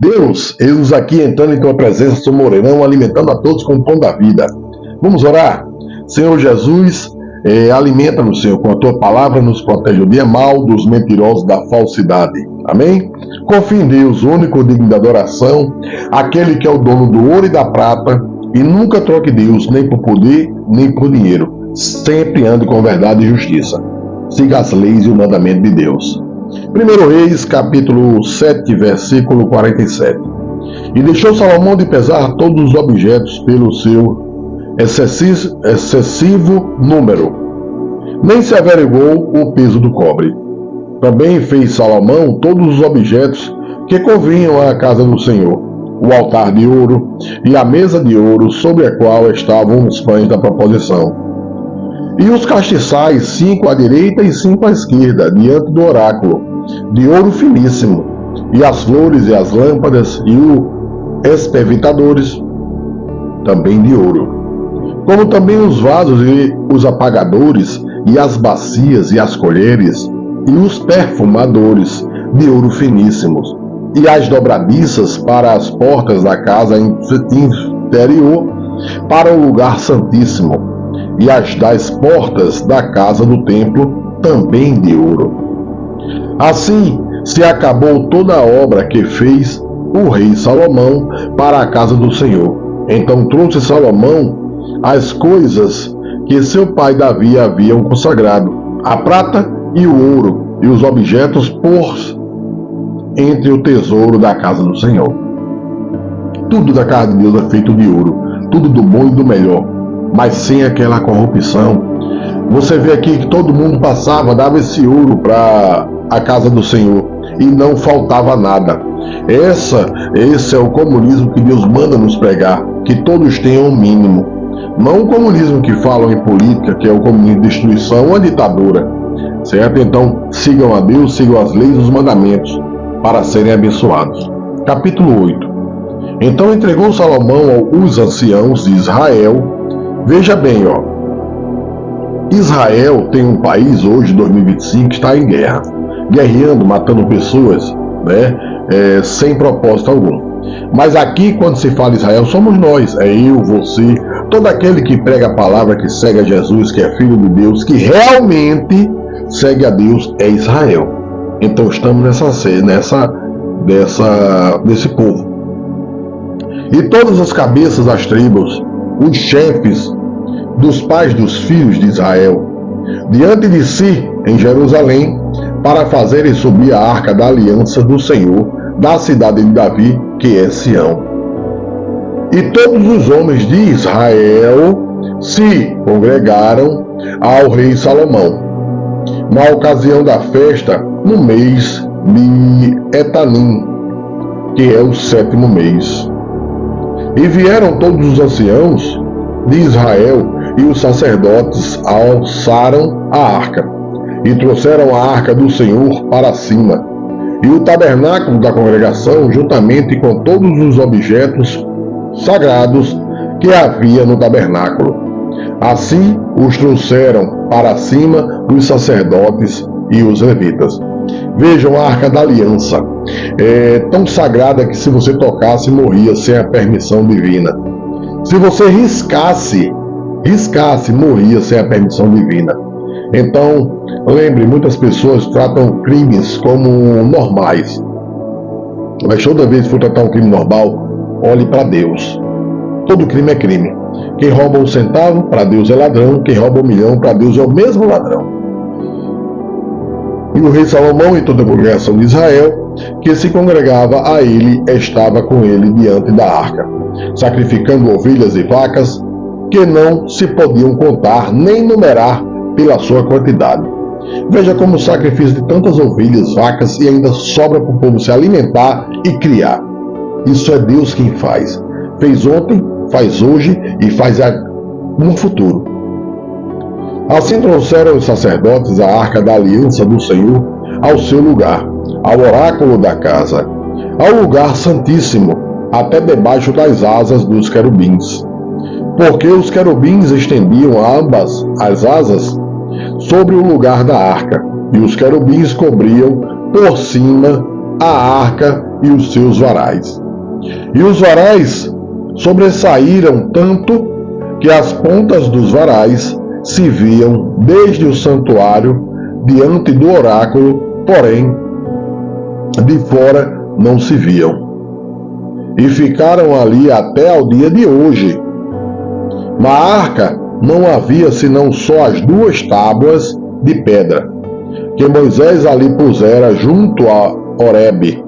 Deus, eis aqui entrando em tua presença, sou moreno, alimentando a todos com o pão da vida. Vamos orar? Senhor Jesus, alimenta-nos, Senhor, com a tua palavra, nos protege o dia mal dos mentirosos, da falsidade. Amém? Confie em Deus, o único digno de adoração, aquele que é o dono do ouro e da prata, e nunca troque Deus, nem por poder, nem por dinheiro. Sempre ande com verdade e justiça. Siga as leis e o mandamento de Deus. 1 Reis, capítulo 7, versículo 47. E deixou Salomão de pesar todos os objetos pelo seu excessivo número. Nem se averigou o peso do cobre. Também fez Salomão todos os objetos que convinham à casa do Senhor, o altar de ouro e a mesa de ouro sobre a qual estavam os pães da proposição. E os castiçais, 5 à direita e 5 à esquerda, diante do oráculo, de ouro finíssimo, e as flores e as lâmpadas e os espervitadores, também de ouro. Como também os vasos e os apagadores, e as bacias e as colheres, e os perfumadores, de ouro finíssimos, e as dobradiças para as portas da casa interior, para o lugar santíssimo, e as das portas da casa do templo, também de ouro. Assim se acabou toda a obra que fez o rei Salomão para a casa do Senhor. Então trouxe Salomão as coisas que seu pai Davi haviam consagrado, a prata e o ouro, e os objetos pôs entre o tesouro da casa do Senhor. Tudo da casa de Deus é feito de ouro, tudo do bom e do melhor, mas sem aquela corrupção. Você vê aqui que todo mundo passava, dava esse ouro para a casa do Senhor e não faltava nada. Esse é o comunismo que Deus manda nos pregar, que todos tenham o mínimo. Não o comunismo que falam em política, que é o comunismo de destruição, uma ditadura, certo? Então sigam a Deus, sigam as leis e os mandamentos para serem abençoados. Capítulo 8. Então entregou Salomão aos anciãos de Israel. Veja bem, Israel tem um país hoje, 2025, que está em guerra, guerreando, matando pessoas, sem propósito algum. Mas aqui, quando se fala Israel, somos nós, é eu, você, todo aquele que prega a palavra, que segue a Jesus, que é filho de Deus, que realmente segue a Deus, é Israel. Então estamos desse povo. E todas as cabeças das tribos, os chefes dos pais dos filhos de Israel, diante de si em Jerusalém, para fazerem subir a arca da aliança do Senhor, da cidade de Davi, que é Sião. E todos os homens de Israel se congregaram ao rei Salomão, na ocasião da festa, no mês de Etanim, que é o 7º mês. E vieram todos os anciãos de Israel, e os sacerdotes alçaram a arca, e trouxeram a arca do Senhor para cima, e o tabernáculo da congregação, juntamente com todos os objetos sagrados que havia no tabernáculo. Assim os trouxeram para cima os sacerdotes e os levitas. Vejam a arca da aliança, é tão sagrada que se você tocasse, morria sem a permissão divina. Se você riscasse, morria sem a permissão divina. Então, lembre, muitas pessoas tratam crimes como normais. Mas toda vez que for tratar um crime normal, olhe para Deus. Todo crime é crime. Quem rouba um centavo, para Deus é ladrão. Quem rouba 1 milhão, para Deus é o mesmo ladrão. E o rei Salomão e toda a congregação de Israel, que se congregava a ele, estava com ele diante da arca, sacrificando ovelhas e vacas, que não se podiam contar nem numerar pela sua quantidade. Veja como o sacrifício de tantas ovelhas, vacas, e ainda sobra para o povo se alimentar e criar. Isso é Deus quem faz. Fez ontem, faz hoje e faz no futuro. Assim trouxeram os sacerdotes a arca da aliança do Senhor ao seu lugar, ao oráculo da casa, ao lugar santíssimo, até debaixo das asas dos querubins. Porque os querubins estendiam ambas as asas sobre o lugar da arca, e os querubins cobriam por cima a arca e os seus varais. E os varais sobressaíram tanto que as pontas dos varais se viam desde o santuário diante do oráculo, porém de fora não se viam. E ficaram ali até ao dia de hoje. Na arca não havia senão só as 2 tábuas de pedra, que Moisés ali pusera junto a Horebe,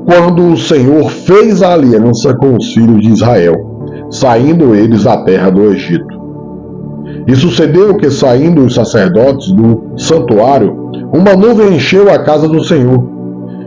quando o Senhor fez a aliança com os filhos de Israel, saindo eles da terra do Egito. E sucedeu que, saindo os sacerdotes do santuário, uma nuvem encheu a casa do Senhor,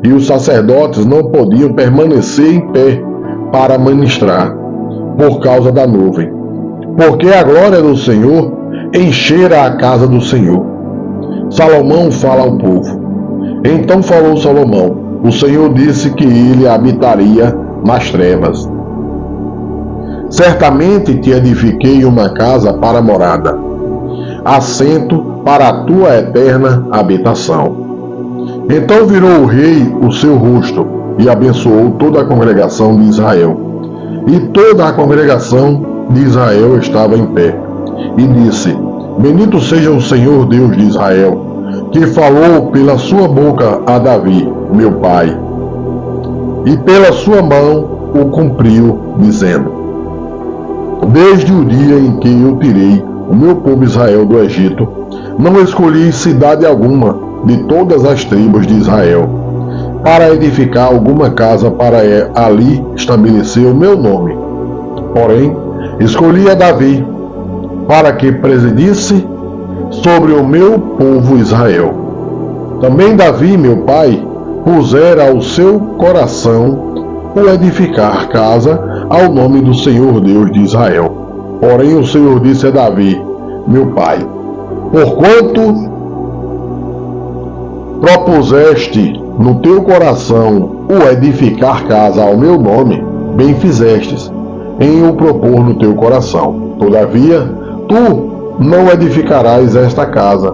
e os sacerdotes não podiam permanecer em pé para ministrar, por causa da nuvem, porque a glória do Senhor enchera a casa do Senhor. Salomão fala ao povo. Então falou Salomão: o Senhor disse que ele habitaria nas trevas. Certamente te edifiquei uma casa para morada, assento para a tua eterna habitação. Então virou o rei o seu rosto e abençoou toda a congregação de Israel. E toda a congregação de Israel estava em pé. E disse: bendito seja o Senhor Deus de Israel, que falou pela sua boca a Davi, meu pai, e pela sua mão o cumpriu, dizendo: desde o dia em que eu tirei o meu povo Israel do Egito, não escolhi cidade alguma de todas as tribos de Israel, para edificar alguma casa para ali estabelecer o meu nome. Porém, escolhi a Davi, para que presidisse sobre o meu povo Israel. Também Davi, meu pai, pusera ao seu coração o edificar casa ao nome do Senhor Deus de Israel. Porém o Senhor disse a Davi, meu pai: porquanto propuseste no teu coração o edificar casa ao meu nome, bem fizestes em o propor no teu coração. Todavia, tu não edificarás esta casa,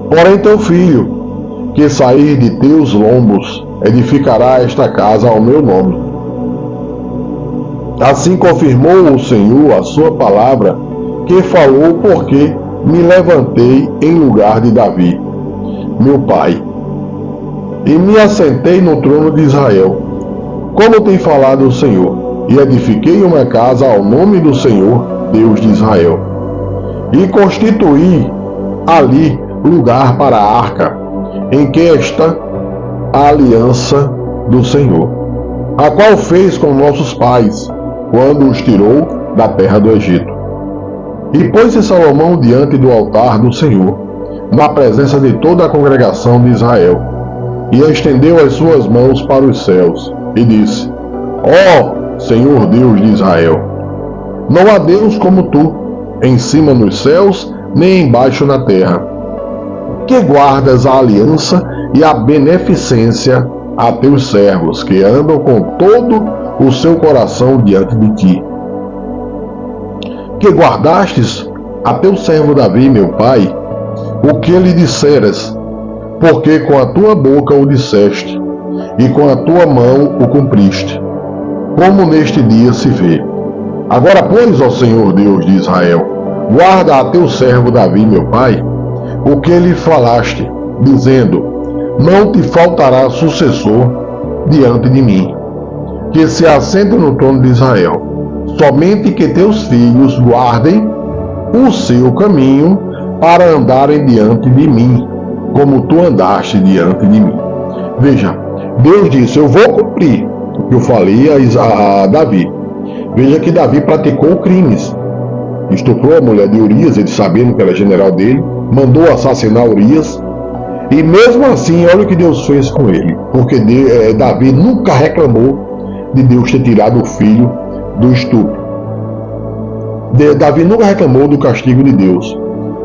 porém teu filho, que sair de teus lombos, edificará esta casa ao meu nome. Assim confirmou o Senhor a sua palavra, que falou, porque me levantei em lugar de Davi, meu pai, e me assentei no trono de Israel, como tem falado o Senhor, e edifiquei uma casa ao nome do Senhor, Deus de Israel, e constituí ali lugar para a arca, em que está a aliança do Senhor, a qual fez com nossos pais, quando os tirou da terra do Egito. E pôs-se Salomão diante do altar do Senhor, na presença de toda a congregação de Israel, e estendeu as suas mãos para os céus, e disse: ó Senhor Deus de Israel, não há Deus como tu, em cima nos céus, nem embaixo na terra, que guardas a aliança e a beneficência a teus servos, que andam com todo o seu coração diante de ti. Que guardastes a teu servo Davi, meu pai, o que lhe disseras, porque com a tua boca o disseste, e com a tua mão o cumpriste, como neste dia se vê. Agora, pois, ó Senhor Deus de Israel, guarda a teu servo Davi, meu pai, o que lhe falaste, dizendo: não te faltará sucessor diante de mim, que se assente no trono de Israel, somente que teus filhos guardem o seu caminho para andarem diante de mim, como tu andaste diante de mim. Veja, Deus disse: eu vou cumprir o que eu falei a Davi. Veja que Davi praticou crimes. Estuprou a mulher de Urias, ele sabendo que era general dele, mandou assassinar Urias, e mesmo assim, olha o que Deus fez com ele, porque Davi nunca reclamou de Deus ter tirado o filho do estupro. Davi nunca reclamou do castigo de Deus,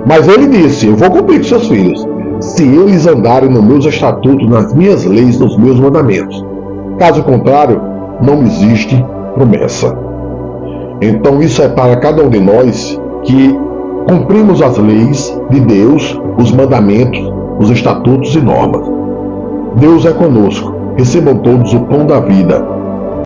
mas ele disse: eu vou cumprir com seus filhos, se eles andarem nos meus estatutos, nas minhas leis, nos meus mandamentos. Caso contrário, não existe promessa. Então isso é para cada um de nós que cumprimos as leis de Deus, os mandamentos, os estatutos e normas. Deus é conosco. recebam todos o pão da vida.